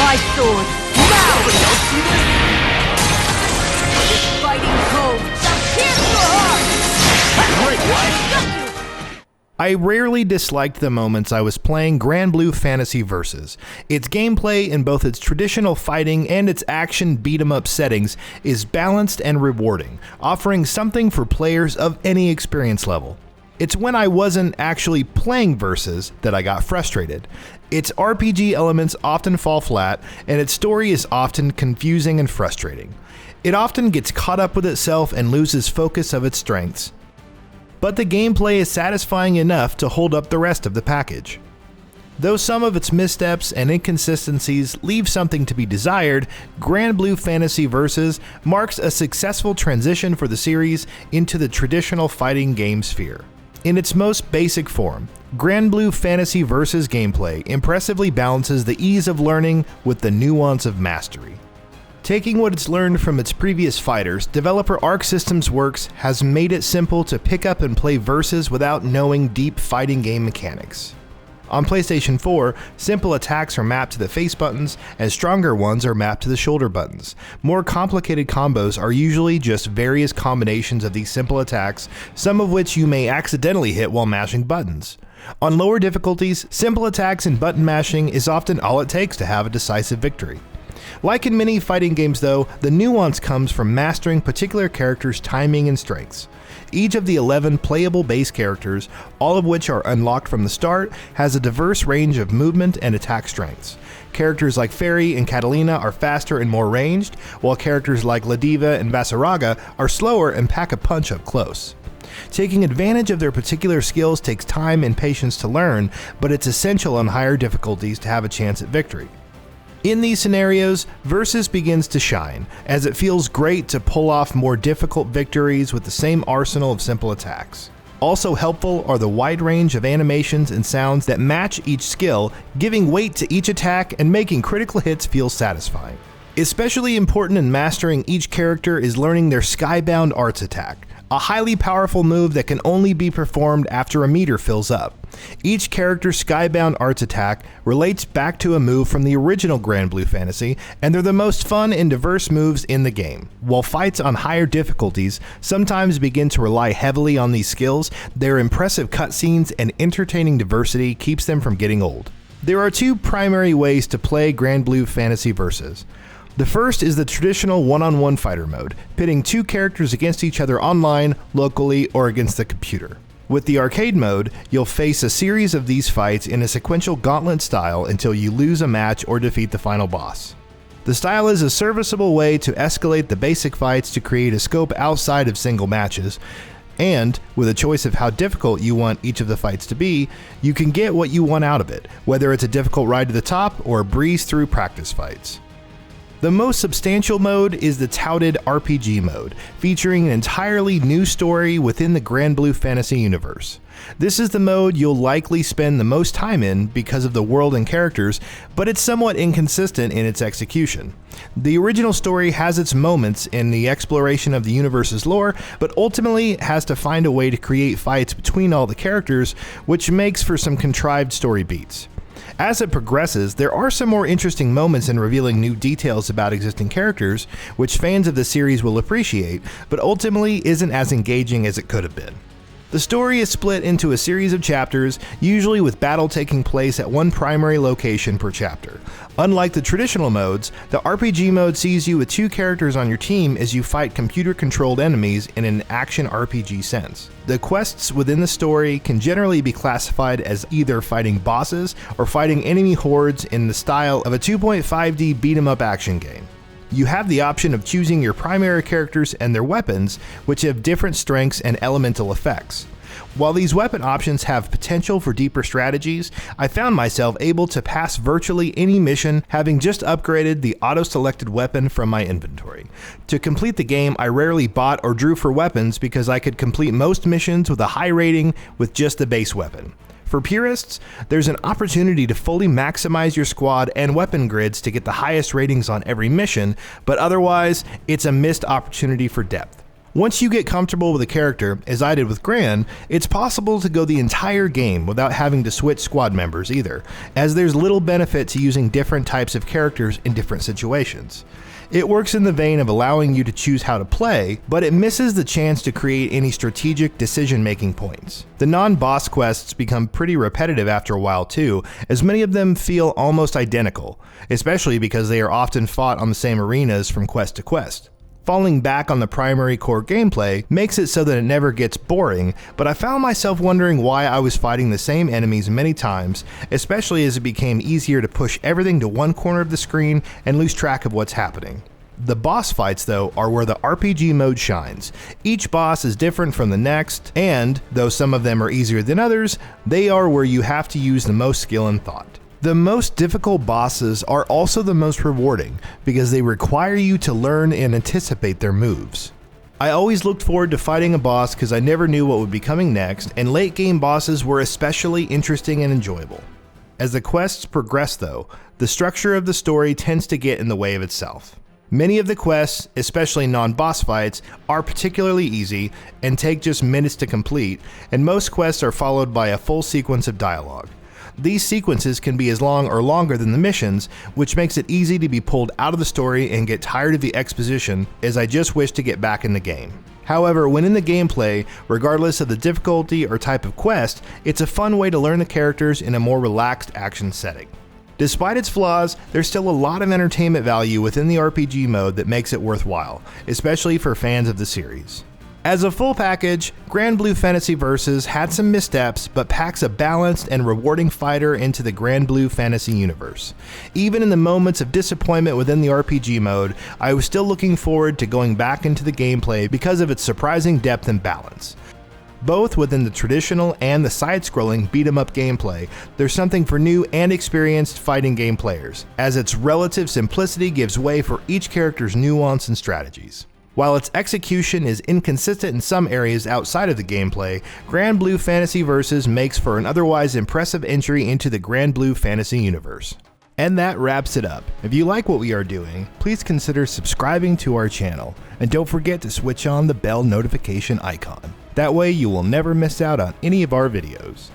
my sword. Now! This fighting code shall pierce your heart! Great, what? Got you! I rarely disliked the moments I was playing Granblue Fantasy Versus. Its gameplay in both its traditional fighting and its action beat-em-up settings is balanced and rewarding, offering something for players of any experience level. It's when I wasn't actually playing Versus that I got frustrated. Its RPG elements often fall flat, and its story is often confusing and frustrating. It often gets caught up with itself and loses focus of its strengths. But the gameplay is satisfying enough to hold up the rest of the package. Though some of its missteps and inconsistencies leave something to be desired, Granblue Fantasy Versus marks a successful transition for the series into the traditional fighting game sphere. In its most basic form, Granblue Fantasy Versus gameplay impressively balances the ease of learning with the nuance of mastery. Taking what it's learned from its previous fighters, developer Arc Systems Works has made it simple to pick up and play Versus without knowing deep fighting game mechanics. On PlayStation 4, simple attacks are mapped to the face buttons, and stronger ones are mapped to the shoulder buttons. More complicated combos are usually just various combinations of these simple attacks, some of which you may accidentally hit while mashing buttons. On lower difficulties, simple attacks and button mashing is often all it takes to have a decisive victory. Like in many fighting games though, the nuance comes from mastering particular characters' timing and strengths. Each of the 11 playable base characters, all of which are unlocked from the start, has a diverse range of movement and attack strengths. Characters like Fairy and Catalina are faster and more ranged, while characters like Ladiva and Vasaraga are slower and pack a punch up close. Taking advantage of their particular skills takes time and patience to learn, but it's essential on higher difficulties to have a chance at victory. In these scenarios, Versus begins to shine, as it feels great to pull off more difficult victories with the same arsenal of simple attacks. Also helpful are the wide range of animations and sounds that match each skill, giving weight to each attack and making critical hits feel satisfying. Especially important in mastering each character is learning their Skybound Arts attack, a highly powerful move that can only be performed after a meter fills up. Each character's Skybound Arts attack relates back to a move from the original Granblue Fantasy, and they're the most fun and diverse moves in the game. While fights on higher difficulties sometimes begin to rely heavily on these skills, their impressive cutscenes and entertaining diversity keeps them from getting old. There are two primary ways to play Granblue Fantasy Versus. The first is the traditional one-on-one fighter mode, pitting two characters against each other online, locally, or against the computer. With the arcade mode, you'll face a series of these fights in a sequential gauntlet style until you lose a match or defeat the final boss. The style is a serviceable way to escalate the basic fights to create a scope outside of single matches, and with a choice of how difficult you want each of the fights to be, you can get what you want out of it, whether it's a difficult ride to the top or a breeze through practice fights. The most substantial mode is the touted RPG mode, featuring an entirely new story within the Granblue Fantasy universe. This is the mode you'll likely spend the most time in because of the world and characters, but it's somewhat inconsistent in its execution. The original story has its moments in the exploration of the universe's lore, but ultimately has to find a way to create fights between all the characters, which makes for some contrived story beats. As it progresses, there are some more interesting moments in revealing new details about existing characters, which fans of the series will appreciate, but ultimately isn't as engaging as it could have been. The story is split into a series of chapters, usually with battle taking place at one primary location per chapter. Unlike the traditional modes, the RPG mode sees you with two characters on your team as you fight computer-controlled enemies in an action RPG sense. The quests within the story can generally be classified as either fighting bosses or fighting enemy hordes in the style of a 2.5D beat-em-up action game. You have the option of choosing your primary characters and their weapons, which have different strengths and elemental effects. While these weapon options have potential for deeper strategies, I found myself able to pass virtually any mission having just upgraded the auto-selected weapon from my inventory. To complete the game, I rarely bought or drew for weapons because I could complete most missions with a high rating with just the base weapon. For purists, there's an opportunity to fully maximize your squad and weapon grids to get the highest ratings on every mission, but otherwise, it's a missed opportunity for depth. Once you get comfortable with a character, as I did with Gran, it's possible to go the entire game without having to switch squad members either, as there's little benefit to using different types of characters in different situations. It works in the vein of allowing you to choose how to play, but it misses the chance to create any strategic decision-making points. The non-boss quests become pretty repetitive after a while too, as many of them feel almost identical, especially because they are often fought on the same arenas from quest to quest. Falling back on the primary core gameplay makes it so that it never gets boring, but I found myself wondering why I was fighting the same enemies many times, especially as it became easier to push everything to one corner of the screen and lose track of what's happening. The boss fights, though, are where the RPG mode shines. Each boss is different from the next, and, though some of them are easier than others, they are where you have to use the most skill and thought. The most difficult bosses are also the most rewarding, because they require you to learn and anticipate their moves. I always looked forward to fighting a boss because I never knew what would be coming next, and late game bosses were especially interesting and enjoyable. As the quests progress though, the structure of the story tends to get in the way of itself. Many of the quests, especially non-boss fights, are particularly easy and take just minutes to complete, and most quests are followed by a full sequence of dialogue. These sequences can be as long or longer than the missions, which makes it easy to be pulled out of the story and get tired of the exposition, as I just wish to get back in the game. However, when in the gameplay, regardless of the difficulty or type of quest, it's a fun way to learn the characters in a more relaxed action setting. Despite its flaws, there's still a lot of entertainment value within the RPG mode that makes it worthwhile, especially for fans of the series. As a full package, Granblue Fantasy Versus had some missteps, but packs a balanced and rewarding fighter into the Granblue Fantasy universe. Even in the moments of disappointment within the RPG mode, I was still looking forward to going back into the gameplay because of its surprising depth and balance. Both within the traditional and the side-scrolling beat-em-up gameplay, there's something for new and experienced fighting game players, as its relative simplicity gives way for each character's nuance and strategies. While its execution is inconsistent in some areas outside of the gameplay, Granblue Fantasy Versus makes for an otherwise impressive entry into the Granblue Fantasy universe. And that wraps it up. If you like what we are doing, please consider subscribing to our channel, and don't forget to switch on the bell notification icon. That way you will never miss out on any of our videos.